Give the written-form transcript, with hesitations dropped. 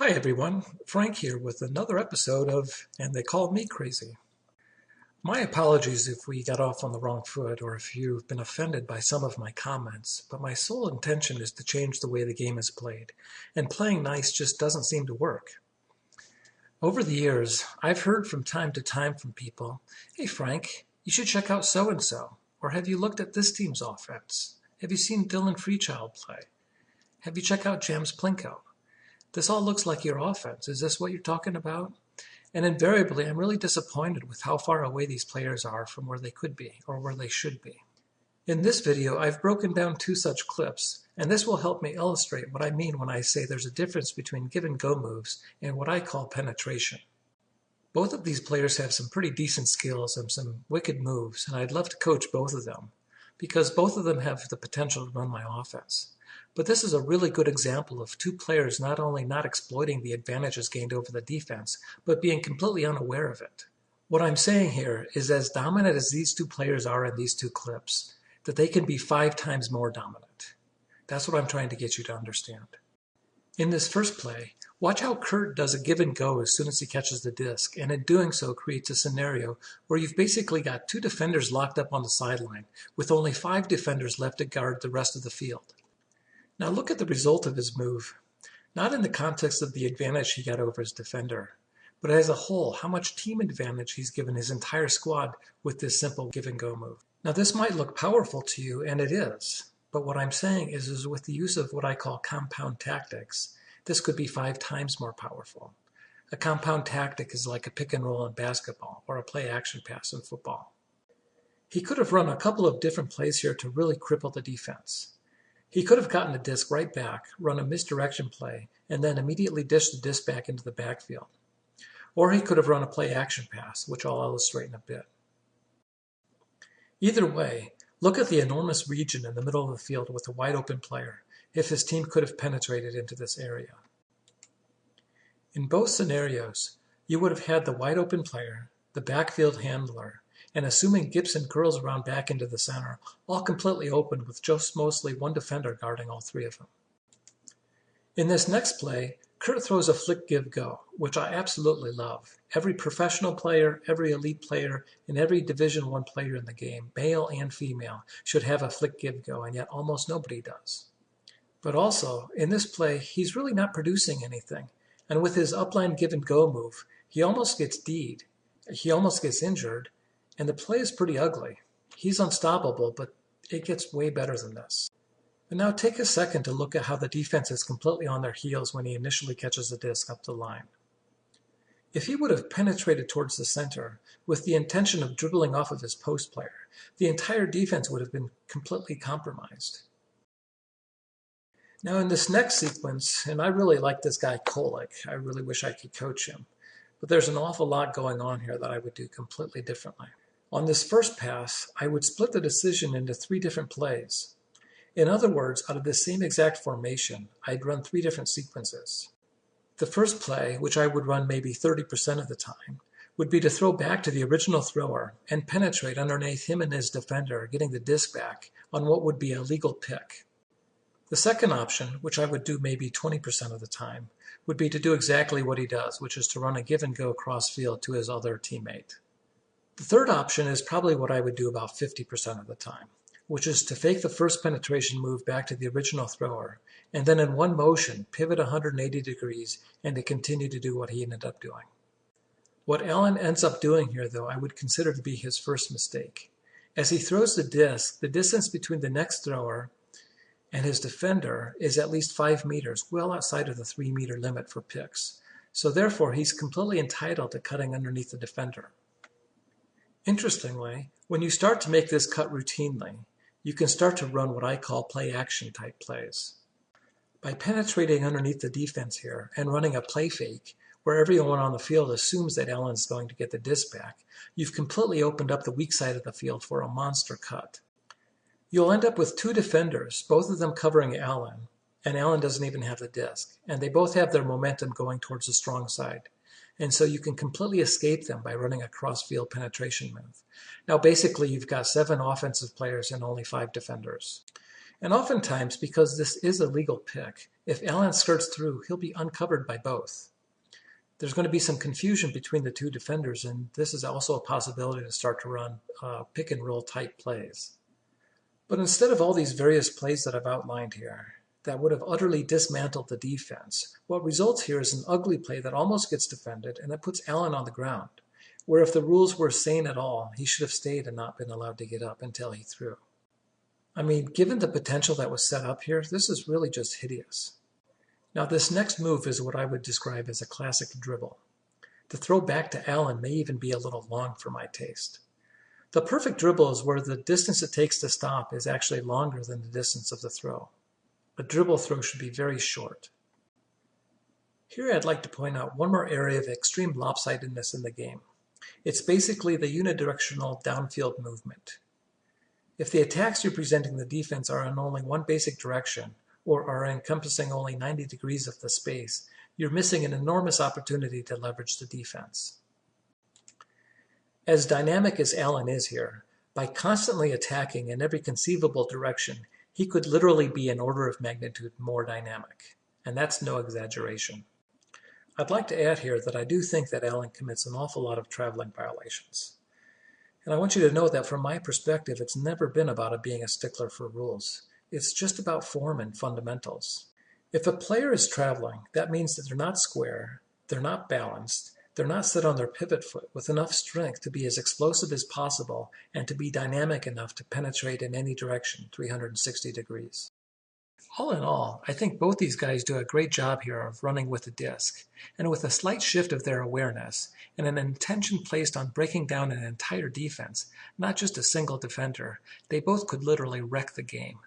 Hi everyone, Frank here with another episode of And They Called Me Crazy. My apologies if we got off on the wrong foot or if you've been offended by some of my comments, but my sole intention is to change the way the game is played, and playing nice just doesn't seem to work. Over the years, I've heard from time to time from people, "Hey Frank, you should check out so-and-so," or "Have you looked at this team's offense? Have you seen Dylan Freechild play? Have you checked out James Plinko? This all looks like your offense. Is this what you're talking about?" And invariably, I'm really disappointed with how far away these players are from where they could be or where they should be. In this video, I've broken down two such clips, and this will help me illustrate what I mean when I say there's a difference between give-and-go moves and what I call penetration. Both of these players have some pretty decent skills and some wicked moves, and I'd love to coach both of them, because both of them have the potential to run my offense. But this is a really good example of two players not only not exploiting the advantages gained over the defense, but being completely unaware of it. What I'm saying here is, as dominant as these two players are in these two clips, that they can be 5 times more dominant. That's what I'm trying to get you to understand. In this first play, watch how Kurt does a give and go as soon as he catches the disc, and in doing so creates a scenario where you've basically got 2 defenders locked up on the sideline, with only 5 defenders left to guard the rest of the field. Now look at the result of his move, not in the context of the advantage he got over his defender, but as a whole, how much team advantage he's given his entire squad with this simple give and go move. Now this might look powerful to you, and it is, but what I'm saying is with the use of what I call compound tactics, this could be 5 times more powerful. A compound tactic is like a pick and roll in basketball or a play action pass in football. He could have run a couple of different plays here to really cripple the defense. He could have gotten the disc right back, run a misdirection play, and then immediately dished the disc back into the backfield. Or he could have run a play action pass, which I'll illustrate in a bit. Either way, look at the enormous region in the middle of the field with a wide open player, if his team could have penetrated into this area. In both scenarios, you would have had the wide open player, the backfield handler, and assuming Gibson curls around back into the center, all completely open with just mostly one defender guarding all 3 of them. In this next play, Kurt throws a flick give go, which I absolutely love. Every professional player, every elite player, and every Division I player in the game, male and female, should have a flick give go, and yet almost nobody does. But also, in this play, he's really not producing anything, and with his upline give and go move, he almost gets D'd. He almost gets injured, and the play is pretty ugly. He's unstoppable, but it gets way better than this. And now take a second to look at how the defense is completely on their heels when he initially catches the disc up the line. If he would have penetrated towards the center with the intention of dribbling off of his post player, the entire defense would have been completely compromised. Now in this next sequence, and I really like this guy Kolek, I really wish I could coach him, but there's an awful lot going on here that I would do completely differently. On this first pass, I would split the decision into 3 different plays. In other words, out of the same exact formation, I'd run 3 different sequences. The first play, which I would run maybe 30% of the time, would be to throw back to the original thrower and penetrate underneath him and his defender, getting the disc back on what would be a legal pick. The second option, which I would do maybe 20% of the time, would be to do exactly what he does, which is to run a give and go cross field to his other teammate. The third option is probably what I would do about 50% of the time, which is to fake the first penetration move back to the original thrower, and then in one motion pivot 180 degrees and to continue to do what he ended up doing. What Allen ends up doing here, though, I would consider to be his first mistake. As he throws the disc, the distance between the next thrower and his defender is at least 5 meters, well outside of the 3-meter limit for picks. So therefore, he's completely entitled to cutting underneath the defender. Interestingly, when you start to make this cut routinely, you can start to run what I call play-action type plays. By penetrating underneath the defense here and running a play fake, where everyone on the field assumes that Allen's going to get the disc back, you've completely opened up the weak side of the field for a monster cut. You'll end up with 2 defenders, both of them covering Allen, and Allen doesn't even have the disc, and they both have their momentum going towards the strong side. And so you can completely escape them by running a cross-field penetration move. Now basically you've got 7 offensive players and only 5 defenders. And oftentimes, because this is a legal pick, if Allen skirts through, he'll be uncovered by both. There's going to be some confusion between the two defenders, and this is also a possibility to start to run pick and roll type plays. But instead of all these various plays that I've outlined here that would have utterly dismantled the defense, what results here is an ugly play that almost gets defended and it puts Allen on the ground, where if the rules were sane at all, he should have stayed and not been allowed to get up until he threw. I mean, given the potential that was set up here, this is really just hideous. Now, this next move is what I would describe as a classic dribble. The throw back to Allen may even be a little long for my taste. The perfect dribble is where the distance it takes to stop is actually longer than the distance of the throw. A dribble throw should be very short. Here I'd like to point out one more area of extreme lopsidedness in the game. It's basically the unidirectional downfield movement. If the attacks representing the defense are in only one basic direction, or are encompassing only 90 degrees of the space, you're missing an enormous opportunity to leverage the defense. As dynamic as Allen is here, by constantly attacking in every conceivable direction, he could literally be an order of magnitude more dynamic, and that's no exaggeration. I'd like to add here that I do think that Allen commits an awful lot of traveling violations. And I want you to know that from my perspective, it's never been about being a stickler for rules. It's just about form and fundamentals. If a player is traveling, that means that they're not square, they're not balanced, they're not set on their pivot foot with enough strength to be as explosive as possible and to be dynamic enough to penetrate in any direction 360 degrees. All in all, I think both these guys do a great job here of running with the disc, and with a slight shift of their awareness and an intention placed on breaking down an entire defense, not just a single defender, they both could literally wreck the game.